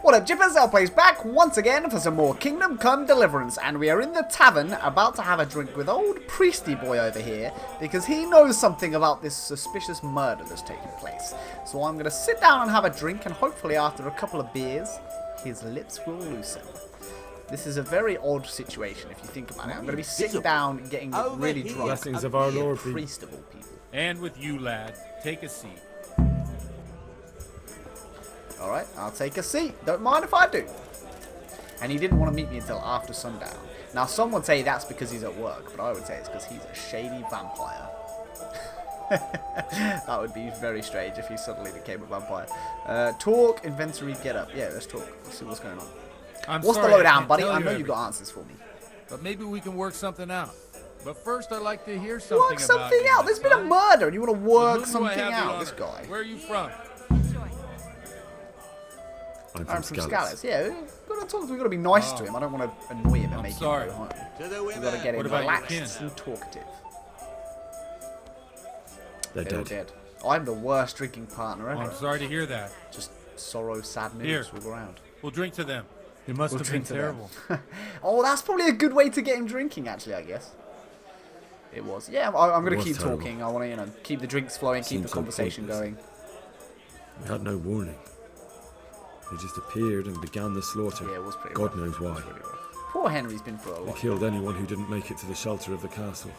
What up, Jippers? Plays back once again for some more Kingdom Come Deliverance, and we are in the tavern about to have a drink with old Priesty Boy over here because he knows something about this suspicious murder that's taken place. So I'm going to sit down and have a drink, and hopefully after a couple of beers, his lips will loosen. This is a very odd situation if you think about it. I'm going to be sitting down and getting really drunk. Blessings of our Lord, priest of all people. And with you, lad. Take a seat. Alright, I'll take a seat. Don't mind if I do. And he didn't want to meet me until after sundown. Now, some would say that's because he's at work, but I would say it's because he's a shady vampire. That would be very strange if he suddenly became a vampire. Talk, inventory, get up. Yeah, let's talk. Let's see what's going on. What's the lowdown, buddy? I know you've got answers for me. But maybe we can work something out. But first, I'd like to hear something Work something out? There's been a murder, and you want to work something out, this guy. Where are you from? I'm from Scalise. Yeah, we've got to be nice to him. I don't want to annoy him and make him go home. We've got to get him relaxed and talkative. They're dead. I'm the worst drinking partner ever. I'm sorry to hear that. Just sorrow, sadness all around. We'll drink to them. It must have been terrible. Oh, that's probably a good way to get him drinking, actually, I guess. It was. Yeah, I'm going to keep talking. I want to, keep the drinks flowing, keep the conversation going. We had no warning. They just appeared and began the slaughter. Yeah, it was pretty God knows why. Poor Henry's been through a lot. They killed anyone who didn't make it to the shelter of the castle.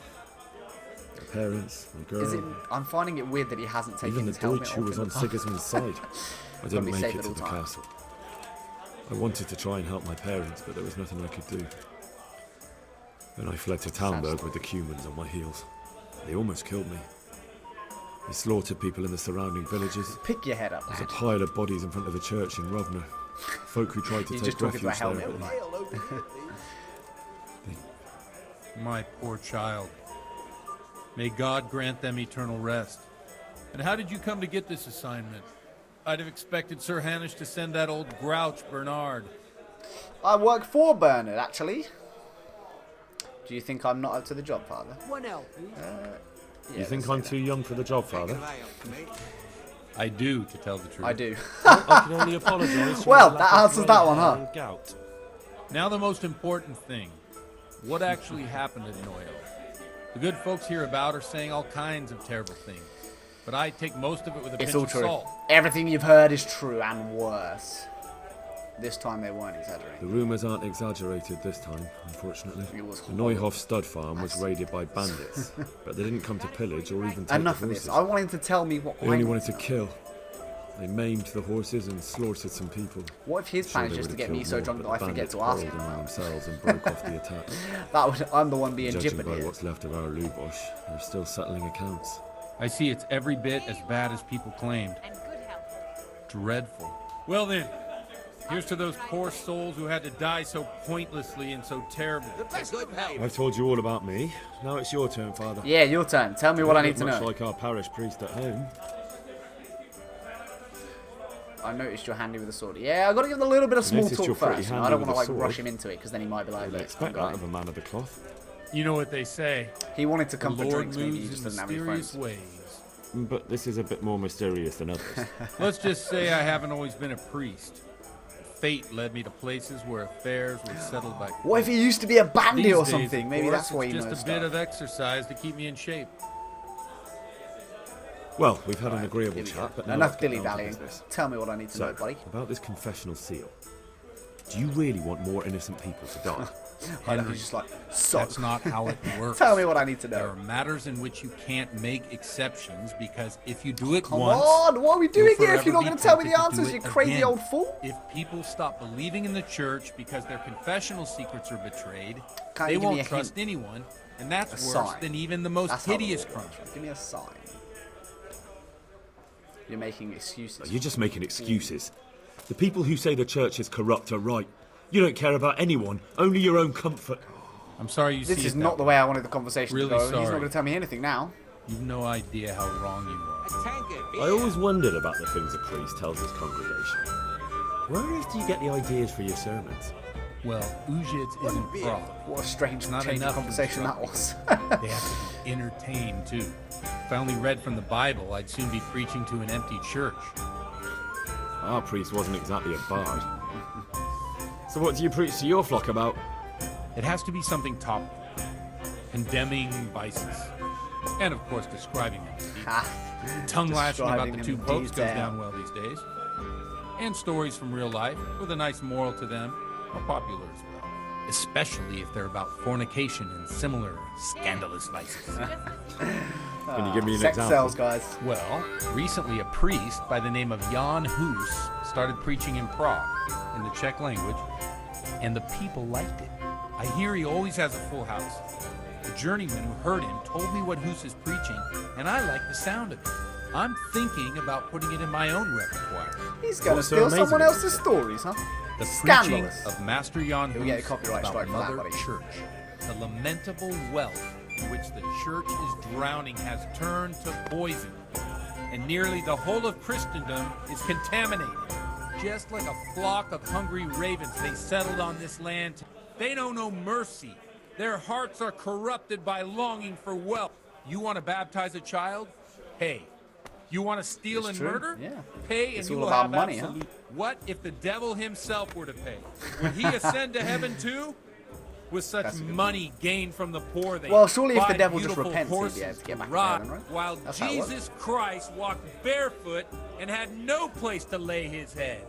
My parents, my girl. I'm finding it weird that he hasn't taken his helmet off. Even the Deutsch who was on Sigismund's side. I didn't make it to the castle. I wanted to try and help my parents, but there was nothing I could do. Then I fled to Talmberg with the Cumans on my heels. They almost killed me. They slaughtered people in the surrounding villages. Pick your head up, There's a pile of bodies in front of the church in Rovna. Folk who tried to take refuge there. My poor child. May God grant them eternal rest. And how did you come to get this assignment? I'd have expected Sir Hanish to send that old grouch, Bernard. I work for Bernard, actually. Do you think I'm not up to the job, Father? You think I'm too young for the job, Father? I do, to tell the truth. I do. I can only apologise. Well, that answers that one, huh? Gout. Now the most important thing. What actually happened at Noyo? The good folks hereabout are saying all kinds of terrible things. But I take most of it with a pinch of salt. Everything you've heard is true and worse. This time they weren't exaggerating. The rumours aren't exaggerated this time, unfortunately. The Neuhof stud farm was raided by bandits, but they didn't come to pillage or even take Enough the of horses. this. I want him to tell me what. They only wanted to kill. They maimed the horses and slaughtered some people. What if his plan is just to get me so drunk that I forget to ask him? Themselves and broke off the attack. I'm the one being Judging jippered by here. what's left of our Lubosh, they're still settling accounts. I see it's every bit as bad as people claimed. Dreadful. Well then, here's to those poor souls who had to die so pointlessly and so terribly. I've told you all about me. Now it's your turn, Father. Yeah, your turn. Tell me what I need to know. Much like our parish priest at home. I noticed you're handy with a sword. Yeah, I've got to give him a little bit of small talk first. I don't want to rush him into it because then he might be like, "Let's expect that of a man of the cloth." You know what they say. He wanted to come for Lord drinks, maybe he just doesn't have any friends. Ways. But this is a bit more mysterious than others. Let's just say I haven't always been a priest. Fate led me to places where affairs were settled by. What if he used to be a bandit or days, something? Maybe that's why he knows just a bit of exercise to keep me in shape. Well, we've had an agreeable chat, but enough dilly-dallying. Tell me what I need to know, buddy. About this confessional seal. Do you really want more innocent people to die? I know, he's just like, so. That's not how it works. Tell me what I need to know. There are matters in which you can't make exceptions because if you do it Come once... on, what are we doing here if you're not going to tell me the answers, you crazy old fool? If people stop believing in the church because their confessional secrets are betrayed, Can't they you give me won't a trust hint? anyone, and that's worse sign. than even the most hideous crime. Give me a sign. You're making excuses. You're just making excuses. The people who say the church is corrupt are right. You don't care about anyone, only your own comfort. I'm sorry you see This is not the way I wanted the conversation Really to go. sorry. He's not going to tell me anything now. You've no idea how wrong you are. I always wondered about the things a priest tells his congregation. Where on earth do you get the ideas for your sermons? Well, Ujits isn't Prague. What a strange Not change of enough conversation that was. They have to be entertained, too. If I only read from the Bible, I'd soon be preaching to an empty church. Our priest wasn't exactly a bard. So what do you preach to your flock about? It has to be something topical, condemning vices, and of course describing them. Tongue lashing about the two popes goes down well these days. And stories from real life with a nice moral to them are popular as well. Especially if they're about fornication and similar scandalous vices. Can you give me an Sex example? sells, guys. Well, recently a priest by the name of Jan Hus started preaching in Prague in the Czech language, and the people liked it. I hear he always has a full house. The journeyman who heard him told me what Hus is preaching, and I like the sound of it. I'm thinking about putting it in my own repertoire. He's going to What's so steal amazing someone about else's stories, huh? The Scandalous. preaching of Master Jan He'll get a Hus copyright about strike for that, Mother buddy. Church. The lamentable wealth in which the church is drowning has turned to poison, and nearly the whole of Christendom is contaminated. Just like a flock of hungry ravens, they settled on this land. They know no mercy. Their hearts are corrupted by longing for wealth. You want to baptize a child? Pay. You want to steal It's and true, murder? yeah. Pay It's and you all will about have money, huh? absolute. What if the devil himself were to pay? Would he ascend to heaven too? With such That's a good money gained from the poor, they Well, surely if the buy devil just beautiful repents, he'd be horses able to get back to ride, heaven, right? while That's how it works. Jesus Christ walked barefoot and had no place to lay his head.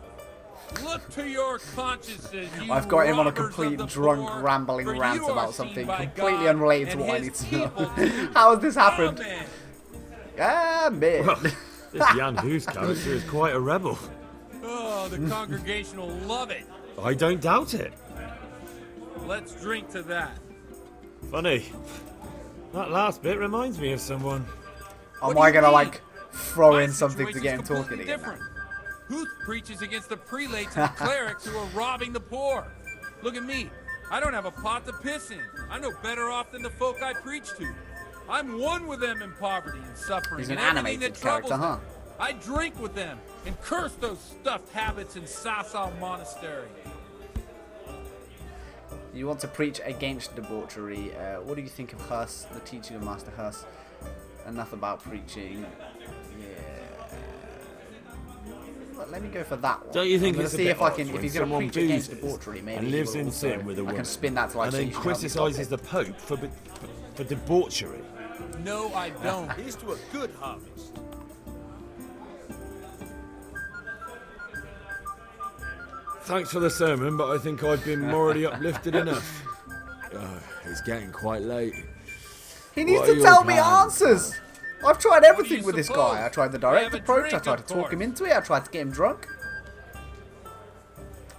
Look to your consciences, you I've got him on a robbers of complete the drunk poor, rambling for rant you are about seen something by completely God unrelated to and what I his need to know. people too. How has this happened? Amen. Amen. Well, this Jan Hus character is quite a rebel. Oh, the congregation will love it. I don't doubt it. Let's drink to that. Funny. That last bit reminds me of someone. Am What I do you gonna mean? like throw My in something to situation's get him talking completely again? different. Huth preaches against the prelates and the clerics who are robbing the poor. Look at me. I don't have a pot to piss in. I'm no better off than the folk I preach to. I'm one with them in poverty and suffering He's an and everything animated that troubles character, huh? them. I drink with them and curse those stuffed habits in Sasau Monastery. You want to preach against debauchery. What do you think of Hus, the teaching of Master Hus? Enough about preaching. Yeah. Let me go for that one. Don't you think I'm gonna it's a see bit if I odd can, if when he's going to someone preach against boozes debauchery, maybe and he lives will in also, sin with a I woman, can spin that to like and then criticises the Pope for debauchery? No, I don't. Here's to a good harvest. Thanks for the sermon, but I think I've been morally uplifted enough. It's getting quite late. He needs What are to your tell me plans? answers. I've tried What do everything you with this suppose? guy. I tried the We direct have a approach. I drink, tried to of talk him course. into it. I tried to get him drunk.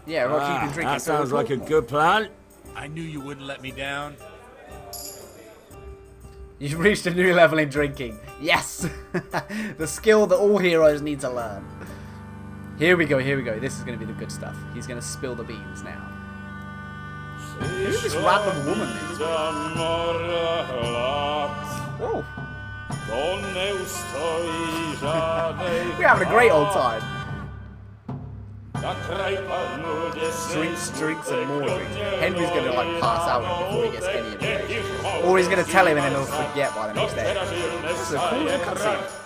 Yeah, well, keep him drinking. That sounds like a good plan. I knew you wouldn't let me down. You've reached a new level in drinking. Yes! The skill that all heroes need to learn. Here we go, here we go. This is going to be the good stuff. He's going to spill the beans now. Who's this random woman is? Whoa. We're having a great old time. Drinks, and more drinks. Henry's going to like pass out before he gets any information. Or he's going to tell him and then he'll forget by the next day. This is a cool little cutscene.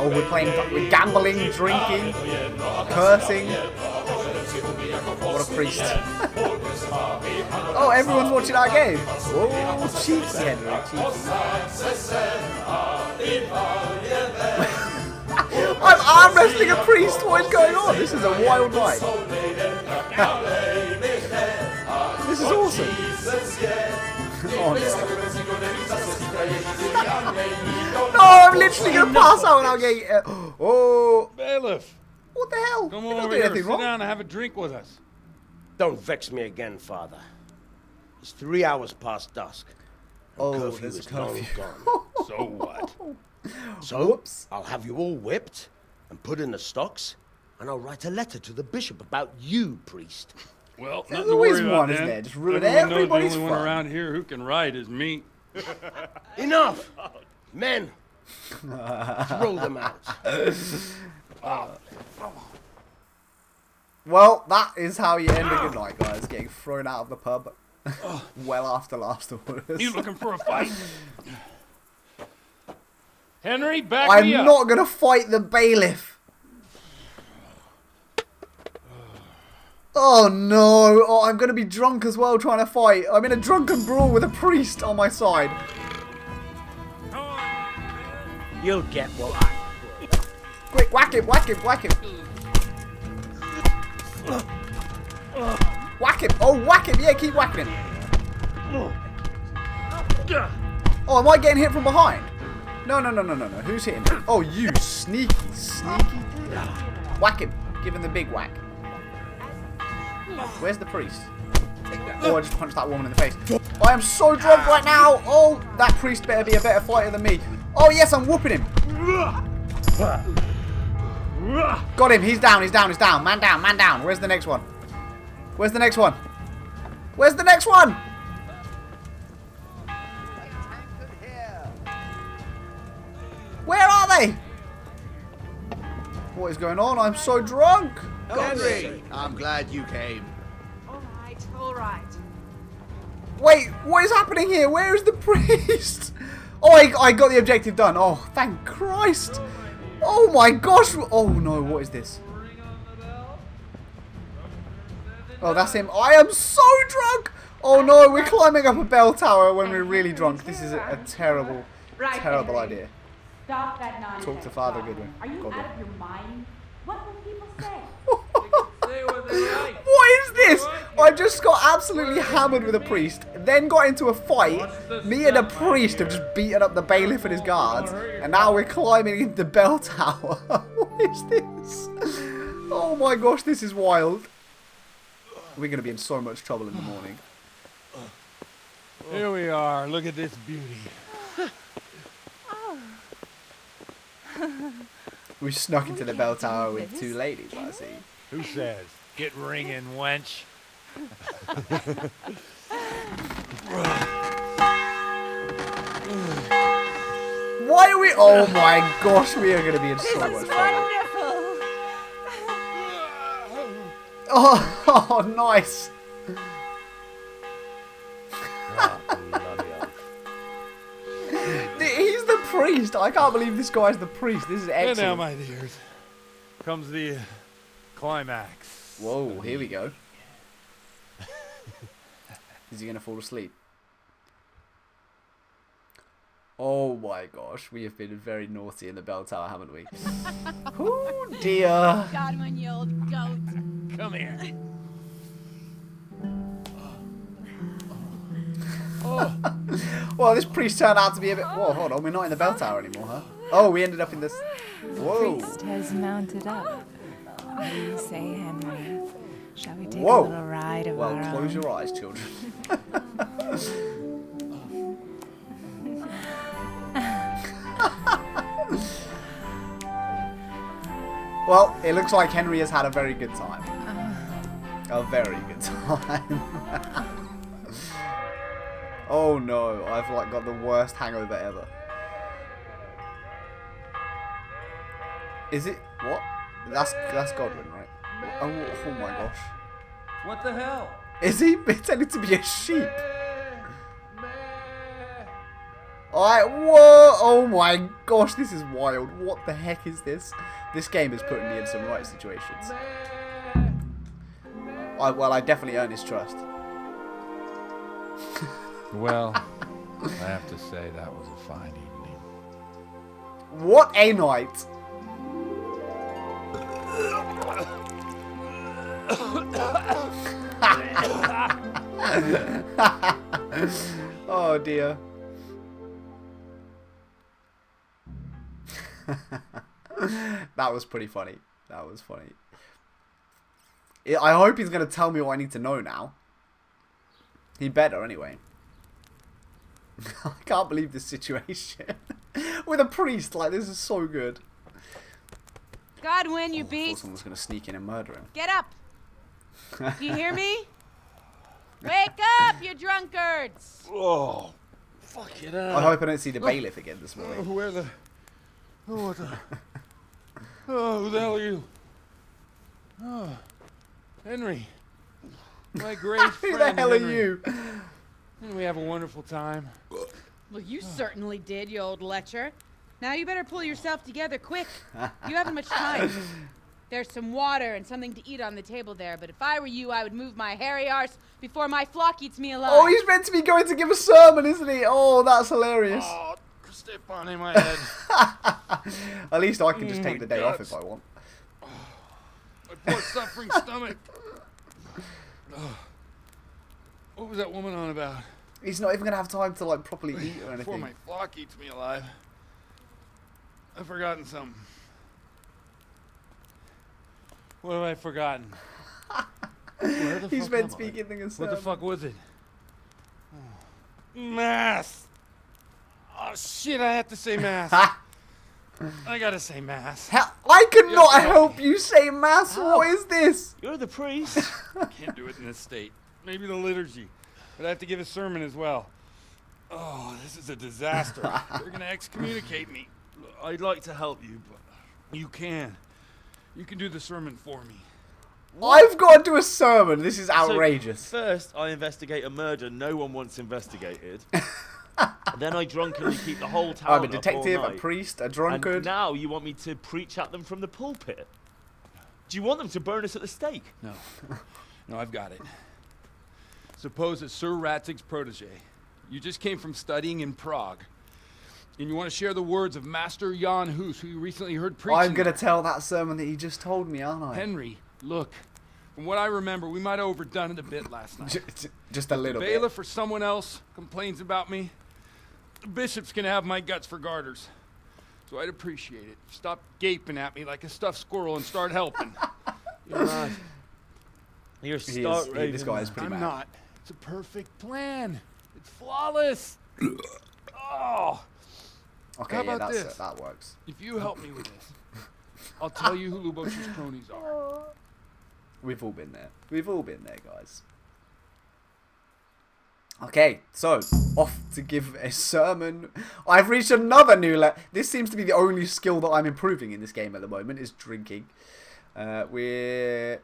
Oh, we're gambling, drinking, cursing. What a priest. Oh, everyone's watching our game. Oh, cheeky, Henry, cheeky. I'm arm wrestling a priest. What is going on? This is a wild night. This is awesome. Oh no! No, I'm literally gonna pass out and I'll get. Oh! Bailiff, What the hell? come We don't over do here, anything sit wrong. down and have a drink with us. Don't vex me again, Father. It's 3 hours past dusk. Oh, Curfew there's a is long curfew. gone. So what? So, Whoops. I'll have you all whipped and put in the stocks, and I'll write a letter to the bishop about you, priest. Well, There's nothing to always worry about one, isn't then. there? Just ruin Everyone knows everybody's the only fun. one around here who can ride is me. Enough! Men! Throw them out. Well, that is how you end a good night, guys. Getting thrown out of the pub. Well after last orders. You looking for a fight? Henry, back I'm me up. not gonna fight the bailiff. Oh no! Oh, I'm gonna be drunk as well trying to fight. I'm in a drunken brawl with a priest on my side. You'll get what. Quick, whack him, whack him, whack him. Whack him! Oh, whack him! Yeah, keep whacking him. Oh, am I getting hit from behind? No, no, no, no, no, no. Who's hitting me? Oh, you sneaky, sneaky. Whack him. Give him the big whack. Where's the priest? Oh, I just punched that woman in the face. I am so drunk right now. Oh, that priest better be a better fighter than me. Oh, yes, I'm whooping him. Got him. He's down. He's down. He's down. Man down. Man down. Where's the next one? Where's the next one? Where's the next one? Where are they? What is going on? I'm so drunk. Henry, I'm glad you came. All right, all right. Wait, what is happening here? Where is the priest? Oh, I got the objective done. Oh, thank Christ. Oh my gosh. Oh no, what is this? Oh, that's him. I am so drunk. Oh no, we're climbing up a bell tower when we're really drunk. This is a terrible, terrible idea. Stop that nonsense. Talk to Father Goodwin. Are you Godwin. out of your mind? What will people say? What is this? I just got absolutely hammered with a priest, then got into a fight. Me and a priest have just beaten up the bailiff and his guards, and now we're climbing into the bell tower. What is this? Oh my gosh, this is wild. We're going to be in so much trouble in the morning. Here we are. Look at this beauty. We snuck into the bell tower with two ladies, I see. Who says? Get ringing, wench. Why are we... Oh my gosh, we are going to be in so much trouble. Wonderful. Oh, nice. He's the priest. I can't believe this guy's the priest. This is And excellent. now, my dears, comes the climax. Whoa, here we go. Is he going to fall asleep? Oh my gosh, we have been very naughty in the bell tower, haven't we? Oh dear. Godwin, you old goat. Come here. Well, this priest turned out to be a bit... Whoa, hold on, we're not in the bell tower anymore, huh? Oh, we ended up in this... Whoa. Priest has mounted up. What do you say, Henry? Shall we take Whoa. a little ride of Well, our close own? your eyes, children. Well, it looks like Henry has had a very good time. A very good time. Oh no, I've like got the worst hangover ever. Is it what? That's Godwin, right? Oh my gosh. What the hell? Is he pretending to be a sheep? Alright, whoa! Oh my gosh, this is wild. What the heck is this? This game is putting me in some right situations. Well, I definitely earn his trust. Well, I have to say that was a fine evening. What a night! Oh dear. That was pretty funny. That was funny. I hope he's going to tell me what I need to know now. He better, anyway. I can't believe this situation. With a priest, like, this is so good. Godwin, you I thought beast. someone was going to sneak in and murder him. Get up. Do you hear me? Wake up, you drunkards. Oh, fuck it up. I hope I don't see the bailiff again this morning. Where the... Oh, what the... Oh, who the hell are you? Oh, Henry. My great friend, Who the hell are Henry. you? Didn't we have a wonderful time? Well, you certainly did, you old lecher. Now you better pull yourself together quick. You haven't much time. There's some water and something to eat on the table there, but if I were you, I would move my hairy arse before my flock eats me alive. Oh, he's meant to be going to give a sermon, isn't he? Oh, that's hilarious. Oh, step on in my head. At least I can just take the day off if I want. My poor suffering stomach. What was that woman on about? He's not even going to have time to like properly eat or Before anything. my flock eats me alive. I've forgotten something. What have I forgotten? Where the He's fuck meant am to be I? giving a What sermon. the fuck was it? Mass! Oh shit, I have to say mass. I gotta say mass. I could not Yeah, help you say mass. What is this? You're the priest. Can't do it in this state. Maybe the liturgy. But I have to give a sermon as well. Oh, this is a disaster. They're gonna excommunicate me. I'd like to help you, but you can. You can do the sermon for me. I've got to do a sermon. This is outrageous. So first, I investigate a murder no one wants investigated. Then I drunkenly keep the whole town I'm a up detective, all a night. priest, a And drunkard. now you want me to preach at them from the pulpit? Do you want them to burn us at the stake? No. No, I've got it. Suppose that Sir Ratzig's protege. You just came from studying in Prague. And you want to share the words of Master Jan Hus, who you recently heard preaching. I'm going to tell that sermon that you just told me, aren't I? Henry, look. From what I remember, we might have overdone it a bit last night. Just a little bit. Bailiff or someone else complains about me. The bishop's gonna have my guts for garters. So I'd appreciate it. Stop gaping at me like a stuffed squirrel and start helping. You're mad. You're This stark-raving guy is mad. pretty I'm mad. not. It's a perfect plan. It's flawless. Oh, Okay, How yeah, about that's this? it. That works. if you help me with this, I'll tell you who Lubos's cronies are. We've all been there. We've all been there, guys. Okay, so off to give a sermon. I've reached another new level. This seems to be the only skill that I'm improving in this game at the moment, is drinking. We'll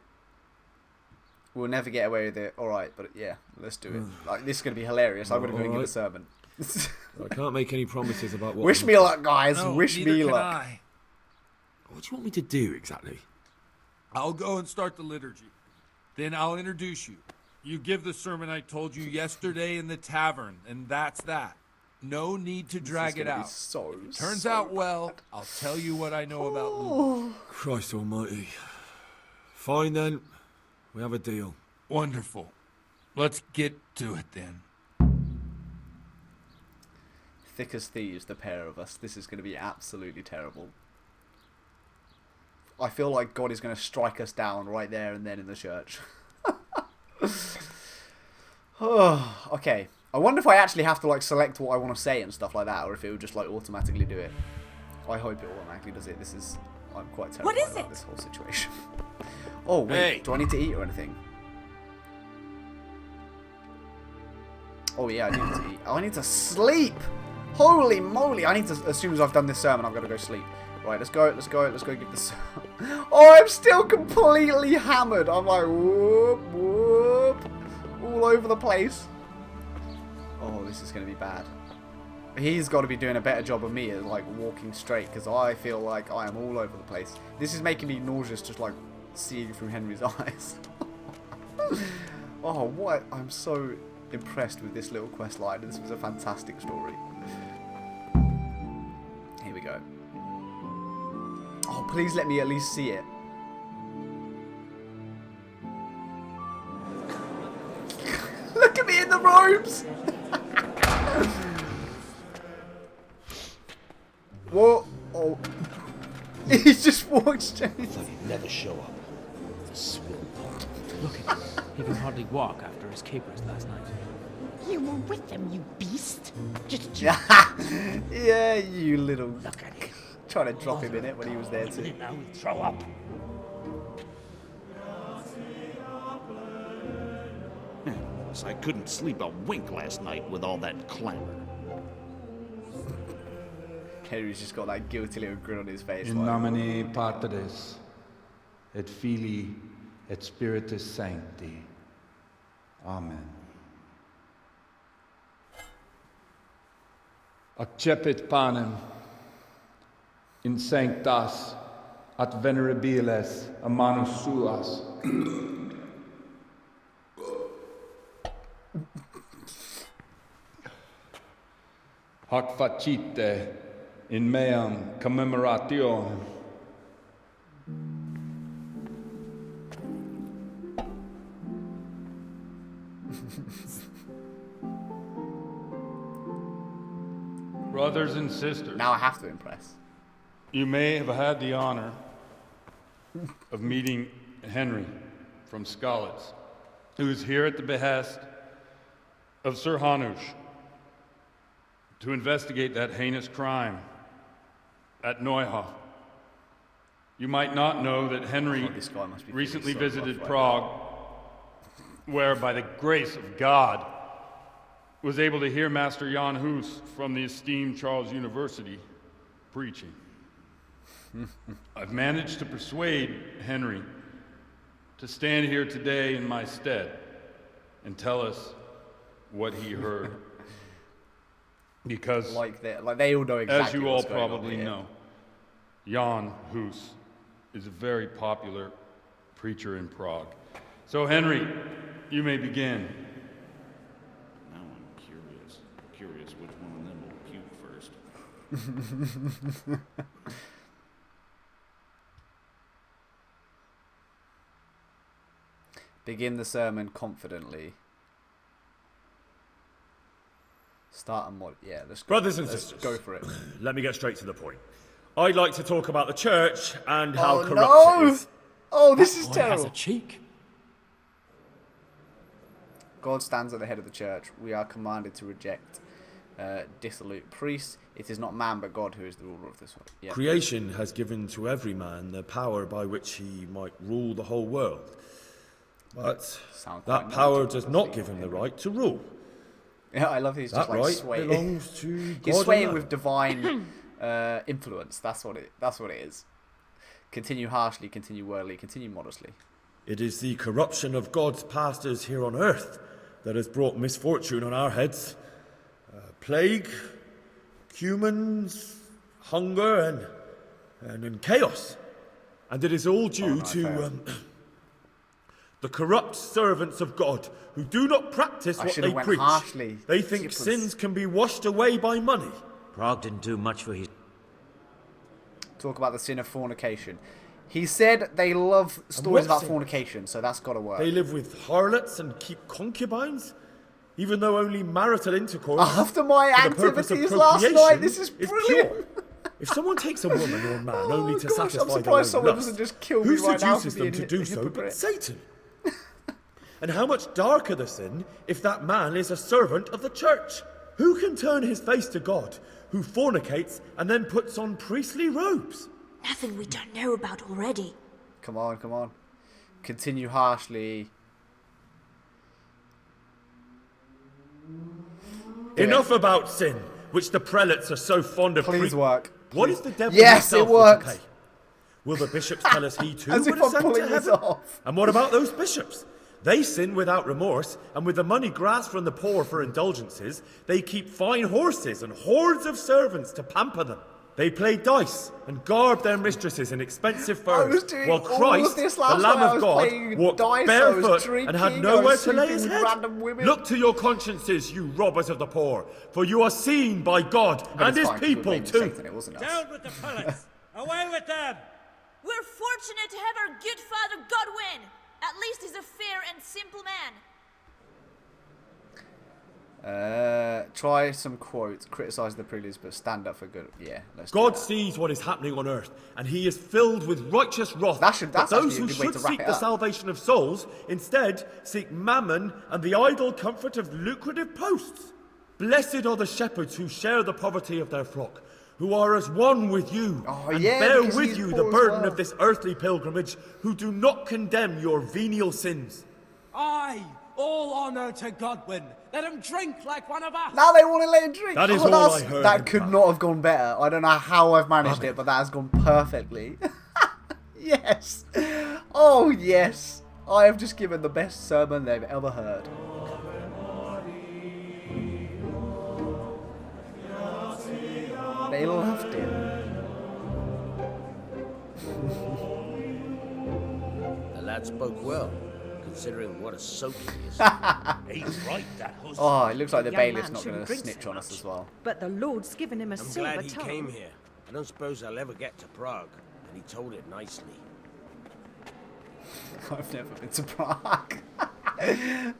never get away with it. All right, but yeah, let's do it. Like, this is gonna be hilarious. I'm gonna go and give a Alright. sermon. I can't make any promises about what. Wish me luck, guys. Wish me luck. What do you want me to do exactly? I'll go and start the liturgy. Then I'll introduce you. You give the sermon I told you yesterday in the tavern, and that's that. No need to drag it out. Turns out well, I'll tell you what I know about Lubos. Christ almighty. Fine then. We have a deal. Wonderful. Let's get to it then. Thick as thieves, the pair of us. This is going to be absolutely terrible. I feel like God is going to strike us down right there and then in the church. Okay. I wonder if I actually have to like select what I want to say and stuff like that, or if it will just like automatically do it. I hope it automatically does it. I'm quite terrified about this whole situation. Oh wait, Hey. do I need to eat or anything? Oh yeah, I do need to eat. Oh, I need to sleep. Holy moly! I need to. As soon as I've done this sermon, I've got to go sleep. Right, let's go give this. Oh, I'm still completely hammered. I'm like, whoop, whoop, all over the place. Oh, this is going to be bad. He's got to be doing a better job of me at, like, walking straight, because I feel like I am all over the place. This is making me nauseous, just, like, seeing through Henry's eyes. Oh, what? I'm so impressed with this little quest line. This was a fantastic story. Here we go. Oh, please let me at least see it. Look at me in the robes! What? Oh. He just walked straight. He'd never show up. The swill. Look at him. He can hardly walk after his capers last night. You were with them, you beast. Just Yeah, you little. look at it. Trying to drop him in it when he was there too. Now we throw up. I couldn't sleep a wink last night with all that clamor. Henry's just got that guilty little grin on his face. In like, nomine Patris, et Filii, et Spiritus Sancti. Amen. Accepit panem in sanctas at venerabiles amanus suas. Hac facite in meam commemorationem. Brothers and sisters, Now I have to impress. you may have had the honor of meeting Henry from Skalitz, who is here at the behest of Sir Hanush to investigate that heinous crime at Neuhof. You might not know that Henry this guy must be recently feeling so visited rough right Prague, where by the grace of God was able to hear Master Jan Hus from the esteemed Charles University preaching. I've managed to persuade Henry to stand here today in my stead and tell us what he heard. Because, like they all know exactly as you all what's going on probably here. know, Jan Hus is a very popular preacher in Prague. So, Henry, you may begin. Now I'm curious which one of them will puke first. Begin the sermon confidently. Start and what? Yeah, let's go. Brothers and Let's sisters, go for it. Let me get straight to the point. I'd like to talk about the church and how corrupt no! it is. Oh, this is Boy has terrible. a cheek. God stands at the head of the church. We are commanded to reject dissolute priests. It is not man but God who is the ruler of this world. Yeah. Creation has given to every man the power by which he might rule the whole world. But Sound that quite power knowledgeable, does not doesn't give he? him the right to rule. Yeah, I love he's That just like right swaying. belongs to God He's swaying alone. with divine influence. That's what it is. Continue harshly, continue wordly, continue modestly. It is the corruption of God's pastors here on earth that has brought misfortune on our heads. Plague, humans, hunger, and chaos. And it is all due to the corrupt servants of God who do not practice what they preach. Harshly. They think sins can be washed away by money. Prague didn't do much for his... Talk about the sin of fornication. He said they love stories about sin? fornication, so that's got to work. They live with harlots and keep concubines, even though only marital intercourse After my for the purpose of activities last night, procreation this is pure. brilliant. If someone takes a woman or a man only to gosh, satisfy I'm their surprised own someone lust, doesn't just kill who me right now for seduces them being to do a so but hypocrite? Satan? And how much darker the sin if that man is a servant of the church? Who can turn his face to God, who fornicates and then puts on priestly robes? Nothing we don't know about already. Come on, come on. Continue harshly. Enough about sin, which the prelates are so fond of. Please work. What is the devil Yes, himself it worked. to pay? Will the bishops tell us he too As would if I'm ascend pulling to this heaven? off. And what about those bishops? They sin without remorse, and with the money grasped from the poor for indulgences, they keep fine horses and hordes of servants to pamper them. They play dice and garb their mistresses in expensive furs, doing while all of Christ, this the last Lamb night. I of was God, playing walked dice, I was barefoot and had drinking, I nowhere was to lay his sleeping head. with random women. Look to your consciences, you robbers of the poor, for you are seen by God But and it's his fine, 'cause we people blamed too. Satan, it wasn't us. Down with the prelates! Away with them! We're fortunate to have our good father Godwin. At least he's a fair and simple man. Try some quotes. Criticize the preludes, but stand up for good. Yeah, let's do God that. sees what is happening on earth, and he is filled with righteous wrath. That's but those actually a who good way should to wrap seek it the up. salvation of souls instead seek mammon and the idle comfort of lucrative posts. Blessed are the shepherds who share the poverty of their flock, who are as one with you, and yeah, bear because with he's you poor the as burden well. of this earthly pilgrimage, who do not condemn your venial sins. Aye, all honour to Godwin. Let him drink like one of us. Now they want to let him drink. That is Oh, all that's- I heard, That in could fact. not have gone better. I don't know how I've managed it, but that has gone perfectly. Yes. Oh, yes. I have just given the best sermon they've ever heard. They loved it. lad spoke well, considering what a soak he is. He's right, that hus. Oh, it looks like the young bailiff's man not going shouldn't to drink snitch so on us much. as well. But the Lord's given him a I'm silver glad he tongue. came here. I don't suppose I'll ever get to Prague, and he told it nicely. I've never been to Prague.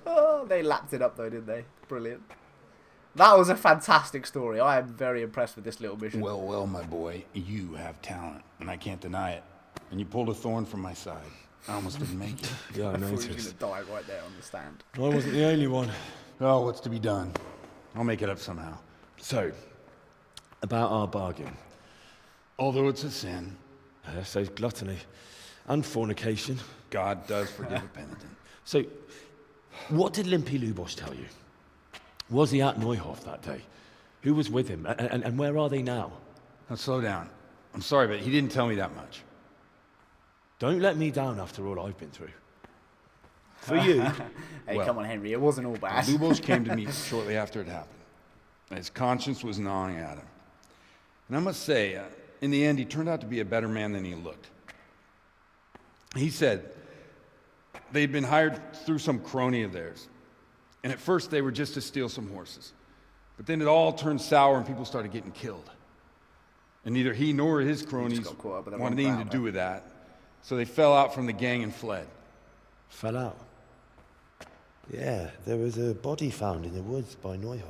Oh, they lapped it up though, didn't they? Brilliant. That was a fantastic story. I am very impressed with this little mission. Well, well, my boy, you have talent, and I can't deny it. And you pulled a thorn from my side. I almost didn't make it. Yeah, I I thought he was noticed. going to die right there on the stand. I wasn't the only one. Oh, what's to be done? I'll make it up somehow. So, about our bargain. Although it's a sin, So gluttony and fornication. God does forgive a penitent. So, what did Limpy Lubosh tell you? Was he at Neuhof that day? Who was with him? And where are they now? Now, slow down. I'm sorry, but he didn't tell me that much. Don't let me down after all I've been through. For you. Hey, Well, come on, Henry. It wasn't all bad. Lubosh came to me shortly after it happened. His conscience was gnawing at him. And I must say, in the end, he turned out to be a better man than he looked. He said they'd been hired through some crony of theirs. And at first, they were just to steal some horses. But then it all turned sour and people started getting killed. And neither he nor his cronies got caught up with the wanted wrong anything to crowd, do with that. So they fell out from the gang and fled. Fell out. Yeah, there was a body found in the woods by Neuhof.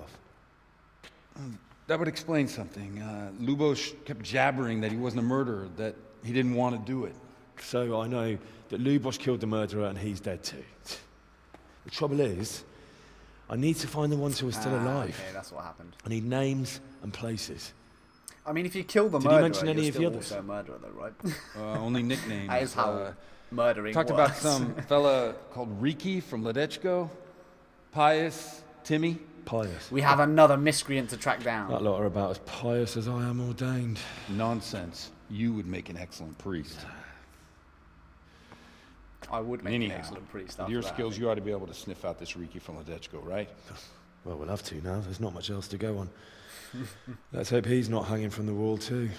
That would explain something. Lubosh kept jabbering that he wasn't a murderer, that he didn't want to do it. So I know that Lubosh killed the murderer and he's dead too. The trouble is, I need to find the ones who are still alive. Okay, that's what happened. I need names and places. I mean, if you kill the Did he murderer, mention any you're of the still others? also a murderer, though, right? Only nicknames. That is how murdering Talked works. about some fella called Riki from Ledechko, Pius, Timmy. Pious. We have another miscreant to track down. That lot are about as pious as I am ordained. Nonsense. You would make an excellent priest. I would make Anyhow, an excellent priest. with after your that, I skills, think. you ought to be able to sniff out this Riki from Ledechko, right? Well, we'll have to now. There's not much else to go on. Let's hope he's not hanging from the wall too.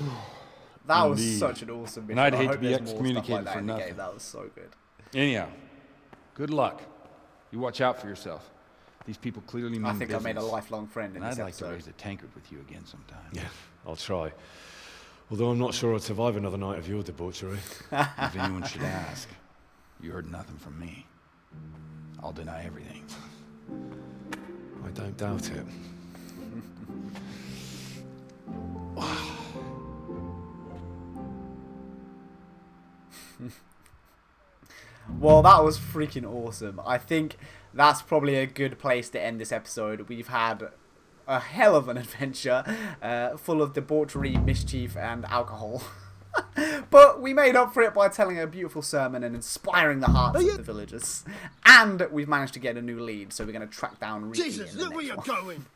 That was Indeed. such an awesome mission. And I'd I hate to hope be there's more stuff like excommunicated that for in the nothing. game. That was so good. Anyhow, good luck. You watch out for yourself. These people clearly mean I think I made a business. lifelong friend in And this I'd like episode. to raise a tankard with you again sometime. Yeah, I'll try. Although I'm not sure I'd survive another night of your debauchery. If anyone should ask, you heard nothing from me. I'll deny everything. I don't doubt it. Well, that was freaking awesome. I think that's probably a good place to end this episode. We've had a hell of an adventure, full of debauchery, mischief, and alcohol. But we made up for it by telling a beautiful sermon and inspiring the hearts of the villagers. And we've managed to get a new lead, so we're going to track down Riki Jesus, in the look where next you're one. going.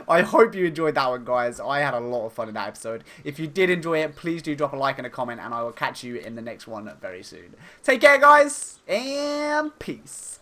I hope you enjoyed that one, guys. I had a lot of fun in that episode. If you did enjoy it, please do drop a like and a comment, and I will catch you in the next one very soon. Take care, guys, and peace.